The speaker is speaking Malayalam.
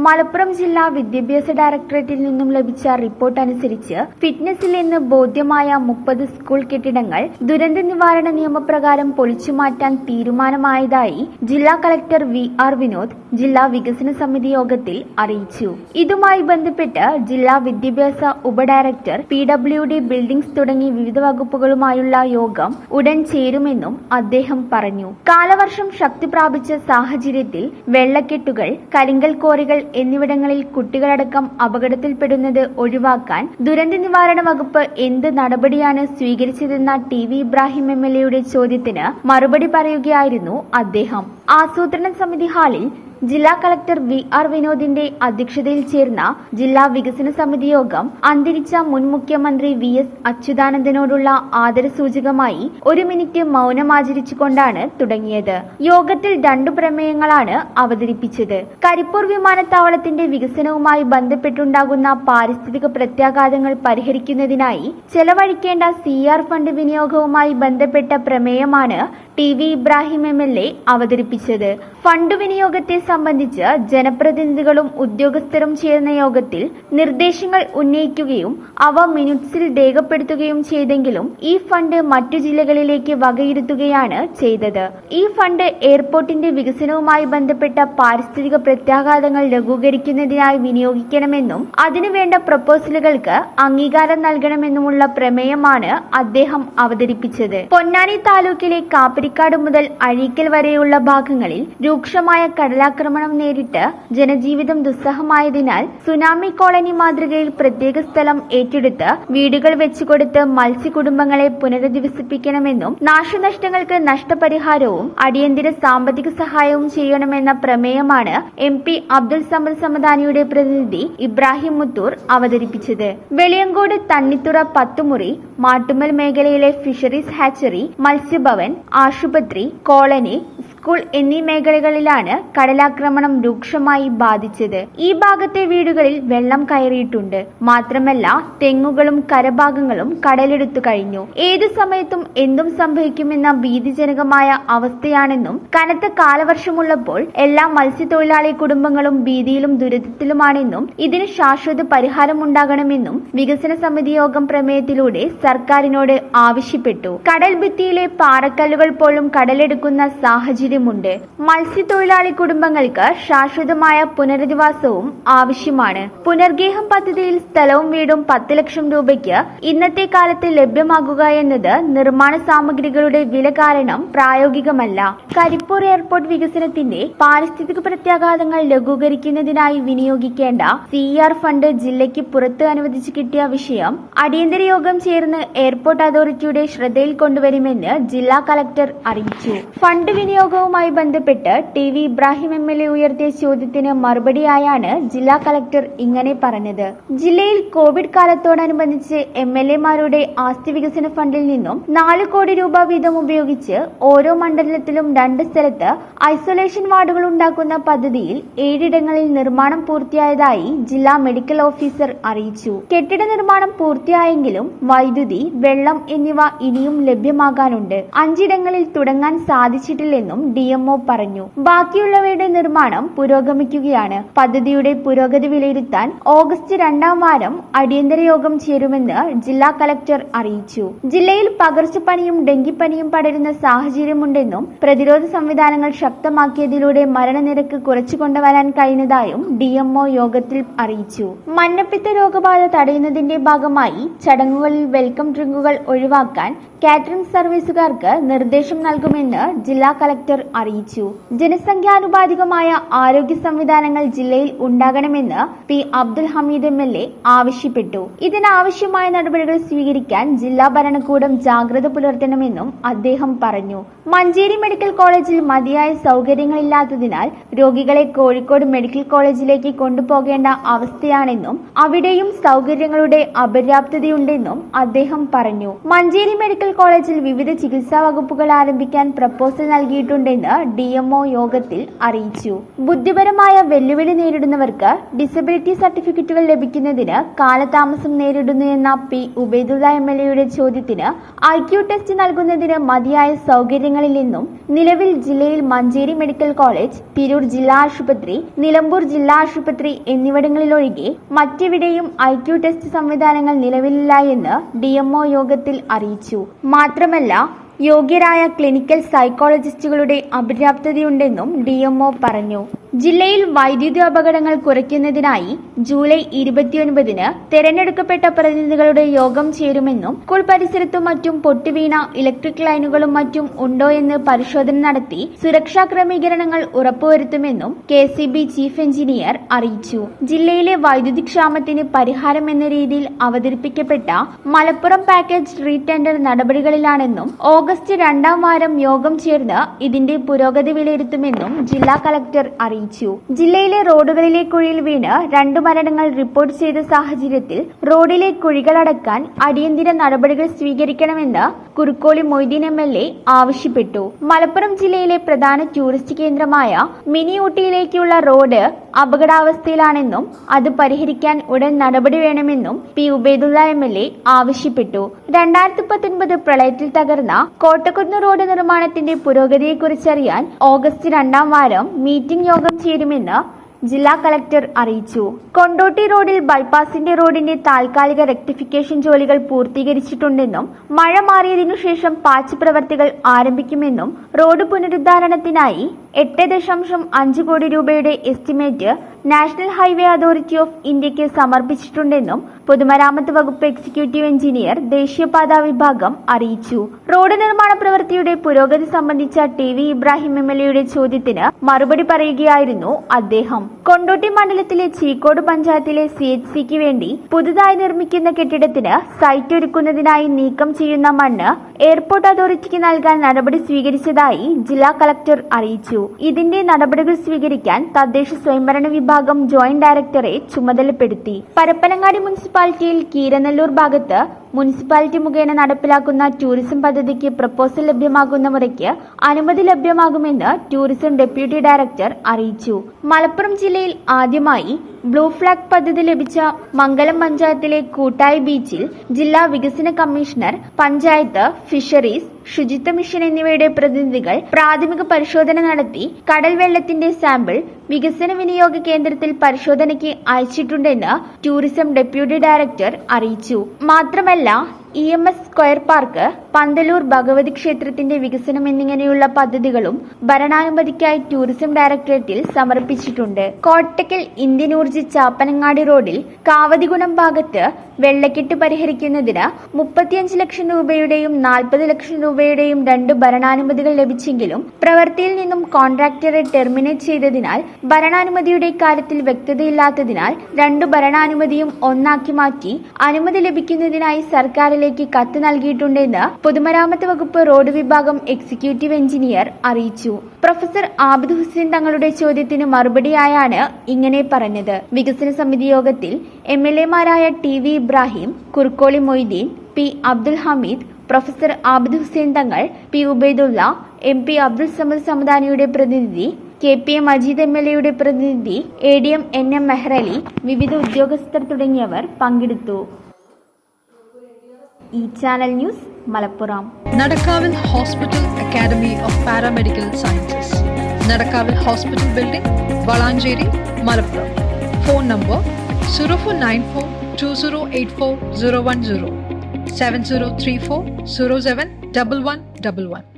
മലപ്പുറം ജില്ലാ വിദ്യാഭ്യാസ ഡയറക്ടറേറ്റിൽ നിന്നും ലഭിച്ച റിപ്പോർട്ട് അനുസരിച്ച് ഫിറ്റ്നസിൽ നിന്ന് ബോധ്യമായ 30 സ്കൂൾ കെട്ടിടങ്ങൾ ദുരന്ത നിവാരണ നിയമപ്രകാരം പൊളിച്ചുമാറ്റാൻ തീരുമാനമായതായി ജില്ലാ കളക്ടർ വി.ആർ. വിനോദ് ജില്ലാ വികസന സമിതി യോഗത്തിൽ അറിയിച്ചു. ഇതുമായി ബന്ധപ്പെട്ട് ജില്ലാ വിദ്യാഭ്യാസ ഉപഡയറക്ടർ PWD ബിൽഡിംഗ്സ് തുടങ്ങി വിവിധ വകുപ്പുകളുമായുള്ള യോഗം ഉടൻ ചേരുമെന്നും അദ്ദേഹം പറഞ്ഞു. കാലവർഷം ശക്തി പ്രാപിച്ച സാഹചര്യത്തിൽ വെള്ളക്കെട്ടുകൾ, കരിങ്കൽ ക്വാറികൾ എന്നിവിടങ്ങളിൽ കുട്ടികളടക്കം അപകടത്തിൽപ്പെടുന്നത് ഒഴിവാക്കാൻ ദുരന്ത നിവാരണ വകുപ്പ് എന്ത് നടപടിയാണ് സ്വീകരിച്ചതെന്ന TV ഇബ്രാഹിം MLA ചോദ്യത്തിന് മറുപടി പറയുകയായിരുന്നു അദ്ദേഹം. ആസൂത്രണ സമിതി ഹാളിൽ ജില്ലാ കളക്ടർ വി.ആർ. വിനോദിന്റെ അധ്യക്ഷതയിൽ ചേർന്ന ജില്ലാ വികസന സമിതി യോഗം അന്തരിച്ച മുൻ മുഖ്യമന്ത്രി V.S. അച്യുതാനന്ദനോടുള്ള ആദരസൂചകമായി 1 മിനിറ്റ് മൗനമാചരിച്ചുകൊണ്ടാണ് തുടങ്ങിയത്. യോഗത്തിൽ 2 പ്രമേയങ്ങളാണ് അവതരിപ്പിച്ചത്. കരിപ്പൂർ വിമാനത്താവളത്തിന്റെ വികസനവുമായി ബന്ധപ്പെട്ടുണ്ടാകുന്ന പാരിസ്ഥിതിക പ്രത്യാഘാതങ്ങൾ പരിഹരിക്കുന്നതിനായി ചെലവഴിക്കേണ്ട CR ഫണ്ട് വിനിയോഗവുമായി ബന്ധപ്പെട്ട പ്രമേയമാണ് TV ഇബ്രാഹിം MLA അവതരിപ്പിച്ചത്. ഫണ്ട് വിനിയോഗത്തെ സംബന്ധിച്ച് ജനപ്രതിനിധികളും ഉദ്യോഗസ്ഥരും ചേർന്ന യോഗത്തിൽ നിർദ്ദേശങ്ങൾ ഉന്നയിക്കുകയും അവ മിനിറ്റ്സിൽ രേഖപ്പെടുത്തുകയും ചെയ്തെങ്കിലും ഈ ഫണ്ട് മറ്റു ജില്ലകളിലേക്ക് വകയിരുത്തുകയാണ് ചെയ്തത്. ഈ ഫണ്ട് എയർപോർട്ടിന്റെ വികസനവുമായി ബന്ധപ്പെട്ട പാരിസ്ഥിതിക പ്രത്യാഘാതങ്ങൾ ലഘൂകരിക്കുന്നതിനായി വിനിയോഗിക്കണമെന്നും അതിനുവേണ്ട പ്രപ്പോസലുകൾക്ക് അംഗീകാരം നൽകണമെന്നുമുള്ള പ്രമേയമാണ് അദ്ദേഹം അവതരിപ്പിച്ചത്. പൊന്നാനി താലൂക്കിലെ കാപ്പിരിക്കാട് മുതൽ അഴീക്കൽ വരെയുള്ള ഭാഗങ്ങളിൽ രൂക്ഷമായ കടലാക്രമണം നേരിട്ട് ജനജീവിതം ദുസ്സഹമായതിനാൽ സുനാമി കോളനി മാതൃകയിൽ പ്രത്യേക സ്ഥലം ഏറ്റെടുത്ത് വീടുകൾ വെച്ചുകൊടുത്ത് മത്സ്യകുടുംബങ്ങളെ പുനരധിവസിപ്പിക്കണമെന്നും നാശനഷ്ടങ്ങൾക്ക് നഷ്ടപരിഹാരവും അടിയന്തര സാമ്പത്തിക സഹായവും ചെയ്യണമെന്ന പ്രമേയമാണ് MP അബ്ദുൾ സമദ് സമദാനിയുടെ പ്രതിനിധി ഇബ്രാഹിം മുത്തൂർ അവതരിപ്പിച്ചത്. വെളിയങ്കോട് തണ്ണിത്തുറ 10 മുറി, മാട്ടുമ്മൽ മേഖലയിലെ ഫിഷറീസ് ഹാച്ചറി, മത്സ്യഭവൻ, ആശുപത്രി, കോളനി, സ്കൂൾ എന്നീ മേഖലകളിലാണ് കടലാക്രമണം രൂക്ഷമായി ബാധിച്ചത്. ഈ ഭാഗത്തെ വീടുകളിൽ വെള്ളം കയറിയിട്ടുണ്ട്. മാത്രമല്ല തെങ്ങുകളും കരഭാഗങ്ങളും കടലെടുത്തു കഴിഞ്ഞു. ഏതു സമയത്തും എന്തും സംഭവിക്കുമെന്ന ഭീതിജനകമായ അവസ്ഥയാണെന്നും കനത്ത കാലവർഷമുള്ളപ്പോൾ എല്ലാ മത്സ്യത്തൊഴിലാളി കുടുംബങ്ങളും ഭീതിയിലും ദുരിതത്തിലുമാണെന്നും ഇതിന് ശാശ്വത പരിഹാരമുണ്ടാകണമെന്നും വികസന സമിതി യോഗം പ്രമേയത്തിലൂടെ സർക്കാരിനോട് ആവശ്യപ്പെട്ടു. കടൽ ഭിത്തിയിലെ പാറക്കല്ലുകൾ പോലും കടലെടുക്കുന്ന സാഹചര്യമുണ്ട്. മത്സ്യത്തൊഴിലാളി കുടുംബങ്ങൾക്ക് ശാശ്വതമായ പുനരധിവാസവും ആവശ്യമാണ്. പുനർഗേഹം പദ്ധതിയിൽ സ്ഥലവും വീടും 10 ലക്ഷം രൂപയ്ക്ക് ഇന്നത്തെ കാലത്ത് ലഭ്യമാകുക എന്നത് നിർമ്മാണ സാമഗ്രികളുടെ വില കാരണം പ്രായോഗികമല്ല. കരിപ്പൂർ എയർപോർട്ട് വികസനത്തിന്റെ പാരിസ്ഥിതിക പ്രത്യാഘാതങ്ങൾ ലഘൂകരിക്കുന്നതിനായി വിനിയോഗിക്കേണ്ട CR ഫണ്ട് ജില്ലയ്ക്ക് പുറത്ത് അനുവദിച്ചു കിട്ടിയ വിഷയം അടിയന്തര യോഗം ചേർന്ന് എയർപോർട്ട് അതോറിറ്റിയുടെ ശ്രദ്ധയിൽ കൊണ്ടുവരുമെന്ന് ജില്ലാ കളക്ടർ അറിയിച്ചു. ഫണ്ട് വിനിയോഗവുമായി ബന്ധപ്പെട്ട് TV ഇബ്രാഹിം MLA ഉയർത്തിയ ചോദ്യത്തിന് മറുപടിയായാണ് ജില്ലാ കളക്ടർ ഇങ്ങനെ പറഞ്ഞത്. ജില്ലയിൽ കോവിഡ് കാലത്തോടനുബന്ധിച്ച് MLA-മാരുടെ ആസ്തി വികസന ഫണ്ടിൽ നിന്നും 4 കോടി രൂപ വീതം ഉപയോഗിച്ച് ഓരോ മണ്ഡലത്തിലും 2 സ്ഥലത്ത് ഐസൊലേഷൻ വാർഡുകൾ ഉണ്ടാക്കുന്ന പദ്ധതിയിൽ 7 ഇടങ്ങളിൽ നിർമ്മാണം പൂർത്തിയായതായി ജില്ലാ മെഡിക്കൽ ഓഫീസർ അറിയിച്ചു. കെട്ടിട നിർമ്മാണം പൂർത്തിയായെങ്കിലും വൈദ്യുതി, വെള്ളം എന്നിവ ഇനിയും ലഭ്യമാകാനുണ്ട്. 5 ഇടങ്ങളിൽ തുടങ്ങാൻ സാധിച്ചിട്ടില്ലെന്നും DMO പറഞ്ഞു. ബാക്കിയുള്ളവയുടെ നിർമ്മാണം പുരോഗമിക്കുകയാണ്. പദ്ധതിയുടെ പുരോഗതി വിലയിരുത്താൻ ഓഗസ്റ്റ് 2ാം വാരം അടിയന്തര യോഗം ചേരുമെന്ന് ജില്ലാ കളക്ടർ അറിയിച്ചു. ജില്ലയിൽ പകർച്ചപ്പനിയും ഡെങ്കിപ്പനിയും പടരുന്ന സാഹചര്യമുണ്ടെന്നും പ്രതിരോധ സംവിധാനങ്ങൾ ശക്തമാക്കിയതിലൂടെ മരണനിരക്ക് കുറച്ചുകൊണ്ടുവരാൻ കഴിഞ്ഞതായും DMO യോഗത്തിൽ അറിയിച്ചു. മഞ്ഞപ്പിത്ത രോഗബാധ തടയുന്നതിന്റെ ഭാഗമായി ചടങ്ങുകളിൽ വെൽക്കം ഡ്രിങ്കുകൾ ഒഴിവാക്കാൻ കാറ്ററിംഗ് സർവീസുകാർക്ക് നിർദ്ദേശം നൽകുമെന്ന് ജില്ലാ കളക്ടർ അറിയിച്ചു. ജനസംഖ്യാനുപാതികമായ ആരോഗ്യ സംവിധാനങ്ങൾ ജില്ലയിൽ ഉണ്ടാകണമെന്ന് P. അബ്ദുൽ ഹമീദ് MLA ആവശ്യപ്പെട്ടു. ഇതിനാവശ്യമായ നടപടികൾ സ്വീകരിക്കാൻ ജില്ലാ ഭരണകൂടം ജാഗ്രത പുലർത്തണമെന്നും അദ്ദേഹം പറഞ്ഞു. മഞ്ചേരി മെഡിക്കൽ കോളേജിൽ മതിയായ സൗകര്യങ്ങളില്ലാത്തതിനാൽ രോഗികളെ കോഴിക്കോട് മെഡിക്കൽ കോളേജിലേക്ക് കൊണ്ടുപോകേണ്ട അവസ്ഥയാണെന്നും അവിടെയും സൗകര്യങ്ങളുടെ അപര്യാപ്തതയുണ്ടെന്നും അദ്ദേഹം പറഞ്ഞു. മഞ്ചേരി മെഡിക്കൽ കോളേജിൽ വിവിധ ചികിത്സാ വകുപ്പുകൾ ആരംഭിക്കാൻ പ്രപ്പോസൽ നൽകിയിട്ടുണ്ട് സാധ്യതയുണ്ടെന്ന് DMO യോഗത്തിൽ അറിയിച്ചു. ബുദ്ധിപരമായ വെല്ലുവിളി നേരിടുന്നവർക്ക് ഡിസബിലിറ്റി സർട്ടിഫിക്കറ്റുകൾ ലഭിക്കുന്നതിന് കാലതാമസം നേരിടുന്നു എന്ന P. ഉബൈദുള്ള MLAയുടെ ചോദ്യത്തിന് IQ ടെസ്റ്റ് നൽകുന്നതിന് മതിയായ സൗകര്യങ്ങളില്ലെന്നും നിലവിൽ ജില്ലയിൽ മഞ്ചേരി മെഡിക്കൽ കോളേജ്, തിരൂർ ജില്ലാ ആശുപത്രി, നിലമ്പൂർ ജില്ലാ ആശുപത്രി എന്നിവിടങ്ങളിലൊഴികെ മറ്റെവിടെയും IQ ടെസ്റ്റ് സംവിധാനങ്ങൾ നിലവിലില്ല എന്ന് DMO യോഗത്തിൽ അറിയിച്ചു. മാത്രമല്ല, യോഗ്യരായ ക്ലിനിക്കൽ സൈക്കോളജിസ്റ്റുകളുടെ അപര്യാപ്തതയുണ്ടെന്നും DMO പറഞ്ഞു. ജില്ലയിൽ വൈദ്യുതി അപകടങ്ങൾ കുറയ്ക്കുന്നതിനായി ജൂലൈ 29-ന് തെരഞ്ഞെടുക്കപ്പെട്ട പ്രതിനിധികളുടെ യോഗം ചേരുമെന്നും സ്കൂൾ പരിസരത്തും മറ്റും പൊട്ടിവീണ ഇലക്ട്രിക് ലൈനുകളും മറ്റും ഉണ്ടോ എന്ന് പരിശോധന നടത്തി സുരക്ഷാ ക്രമീകരണങ്ങൾ ഉറപ്പുവരുത്തുമെന്നും KCB ചീഫ് എഞ്ചിനീയർ അറിയിച്ചു. ജില്ലയിലെ വൈദ്യുതി ക്ഷാമത്തിന് പരിഹാരം എന്ന രീതിയിൽ അവതരിപ്പിക്കപ്പെട്ട മലപ്പുറം പാക്കേജ് റീടെൻഡർ നടപടികളിലാണെന്നും ഓഗസ്റ്റ് 2ാം വാരം യോഗം ചേർന്ന് ഇതിന്റെ പുരോഗതി വിലയിരുത്തുമെന്നും ജില്ലാ കളക്ടർ അറിയിച്ചു. ജില്ലയിലെ റോഡുകളിലെ കുഴിയിൽ വീണ് 2 മരണങ്ങൾ റിപ്പോർട്ട് ചെയ്ത സാഹചര്യത്തിൽ റോഡിലെ കുഴികളടക്കാൻ അടിയന്തര നടപടികൾ സ്വീകരിക്കണമെന്ന് കുറുക്കോളി മൊയ്തീൻ MLA ആവശ്യപ്പെട്ടു. മലപ്പുറം ജില്ലയിലെ പ്രധാന ടൂറിസ്റ്റ് കേന്ദ്രമായ മിനി ഊട്ടിയിലേക്കുള്ള റോഡ് അപകടാവസ്ഥയിലാണെന്നും അത് പരിഹരിക്കാൻ ഉടൻ നടപടി വേണമെന്നും P. ഉബൈദുള്ള MLA ആവശ്യപ്പെട്ടു. 2019 പ്രളയത്തിൽ തകർന്ന കോട്ടക്കുന്ന് റോഡ് നിർമ്മാണത്തിന്റെ പുരോഗതിയെക്കുറിച്ചറിയാൻ ഓഗസ്റ്റ് 2ാം വാരം മീറ്റിംഗ് യോഗം ചേരുമെന്ന് ജില്ലാ കളക്ടർ അറിയിച്ചു. കൊണ്ടോട്ടി റോഡിൽ ബൈപ്പാസിന്റെ റോഡിന്റെ താൽക്കാലിക റെക്ടിഫിക്കേഷൻ ജോലികൾ പൂർത്തീകരിച്ചിട്ടുണ്ടെന്നും മഴ മാറിയതിനു ശേഷം പാച്ച് പ്രവർത്തികൾ ആരംഭിക്കുമെന്നും റോഡ് പുനരുദ്ധാരണത്തിനായി 8.5 കോടി രൂപയുടെ estimate national highway authority of ഇന്ത്യക്ക് സമർപ്പിച്ചിട്ടുണ്ടെന്നും പൊതുമരാമത്ത് വകുപ്പ് എക്സിക്യൂട്ടീവ് എഞ്ചിനീയർ ദേശീയപാത വിഭാഗം അറിയിച്ചു. റോഡ് നിർമ്മാണ പ്രവൃത്തിയുടെ പുരോഗതി സംബന്ധിച്ച TV ഇബ്രാഹിം MLAയുടെ ചോദ്യത്തിന് മറുപടി പറയുകയായിരുന്നു അദ്ദേഹം. കൊണ്ടോട്ടി മണ്ഡലത്തിലെ ചീക്കോട് പഞ്ചായത്തിലെ CHCക്ക് വേണ്ടി പുതുതായി നിർമ്മിക്കുന്ന കെട്ടിടത്തിന് സൈറ്റ് ഒരുക്കുന്നതിനായി നീക്കം ചെയ്യുന്ന മണ്ണ് എയർപോർട്ട് അതോറിറ്റിക്ക് നൽകാൻ നടപടി സ്വീകരിച്ചതായി ജില്ലാ കളക്ടർ അറിയിച്ചു. ഇതിന്റെ നടപടികൾ സ്വീകരിക്കാൻ തദ്ദേശ സ്വയംഭരണ വിഭാഗം ജോയിന്റ് ഡയറക്ടറെ ചുമതലപ്പെടുത്തി. പരപ്പനങ്ങാടി മുനിസിപ്പാലിറ്റിയിൽ കീരനെല്ലൂർ ഭാഗത്ത് മുനിസിപ്പാലിറ്റി മുഖേന നടപ്പിലാക്കുന്ന ടൂറിസം പദ്ധതിക്ക് പ്രപ്പോസൽ ലഭ്യമാകുന്ന മുറയ്ക്ക് അനുമതി ലഭ്യമാകുമെന്ന് ടൂറിസം ഡെപ്യൂട്ടി ഡയറക്ടർ അറിയിച്ചു. മലപ്പുറം ജില്ലയിൽ ആദ്യമായി ബ്ലൂ ഫ്ലാഗ് പദ്ധതി ലഭിച്ച മംഗലം പഞ്ചായത്തിലെ കൂട്ടായി ബീച്ചിൽ ജില്ലാ വികസന കമ്മീഷണർ, പഞ്ചായത്ത്, ഫിഷറീസ്, ശുചിത്വ മിഷൻ എന്നിവയുടെ പ്രതിനിധികൾ പ്രാഥമിക പരിശോധന നടത്തി കടൽ വെള്ളത്തിന്റെ സാമ്പിൾ വികസന വിനിയോഗ കേന്ദ്രത്തിൽ പരിശോധനയ്ക്ക് അയച്ചിട്ടുണ്ടെന്ന് ടൂറിസം ഡെപ്യൂട്ടി ഡയറക്ടർ അറിയിച്ചു. മാത്രമല്ല, EMS square park, Pandalur Bhagavathi ക്ഷേത്രത്തിന്റെ വികസനം എന്നിങ്ങനെയുള്ള പദ്ധതികളും ഭരണാനുമതിക്കായി ടൂറിസം ഡയറക്ടറേറ്റിൽ സമർപ്പിച്ചിട്ടുണ്ട്. കോട്ടക്കൽ ഇന്ത്യൻ ഊർജി ചാപ്പനങ്ങാടി റോഡിൽ കാവതിഗുണം ഭാഗത്ത് വെള്ളക്കെട്ട് പരിഹരിക്കുന്നതിന് 35 ലക്ഷം രൂപയുടെയും 40 ലക്ഷം രൂപയുടെയും 2 ഭരണാനുമതികൾ ലഭിച്ചെങ്കിലും പ്രവൃത്തിയിൽ നിന്നും കോൺട്രാക്ടറെ ടെർമിനേറ്റ് ചെയ്തതിനാൽ ഭരണാനുമതിയുടെ കാര്യത്തിൽ വ്യക്തതയില്ലാത്തതിനാൽ 2 ഭരണാനുമതിയും ഒന്നാക്കി മാറ്റി അനുമതി ലഭിക്കുന്നതിനായി സർക്കാരിലേക്ക് കത്ത് നൽകിയിട്ടുണ്ടെന്ന് പൊതുമരാമത്ത് വകുപ്പ് റോഡ് വിഭാഗം എക്സിക്യൂട്ടീവ് എഞ്ചിനീയർ അറിയിച്ചു. പ്രൊഫസർ ആബിദ് ഹുസൈൻ തങ്ങളുടെ ചോദ്യത്തിന് മറുപടിയായാണ് ഇങ്ങനെ പറഞ്ഞത്. വികസന സമിതി യോഗത്തിൽ MLAമാരായ TV Ibrahim, Kurukkoli Moideen, P. Abdul Hameed, professor Abid Hussain Thangal, P. Ubaidullah, MP Abdul Samad സമദാനിയുടെ പ്രതിനിധി, KPA മജീദ് MLAയുടെ പ്രതിനിധി, ADM NM മെഹ്റലി, വിവിധ ഉദ്യോഗസ്ഥർ തുടങ്ങിയവർ പങ്കെടുത്തു. ഈ ചാനൽ ന്യൂസ്, മലപ്പുറം. നടക്കാവിൽ hospital academy of paramedical sciences, നടക്കാവിൽ hospital building, Valanchery, Malappuram. Phone number 04942084 010 7034 07 1111.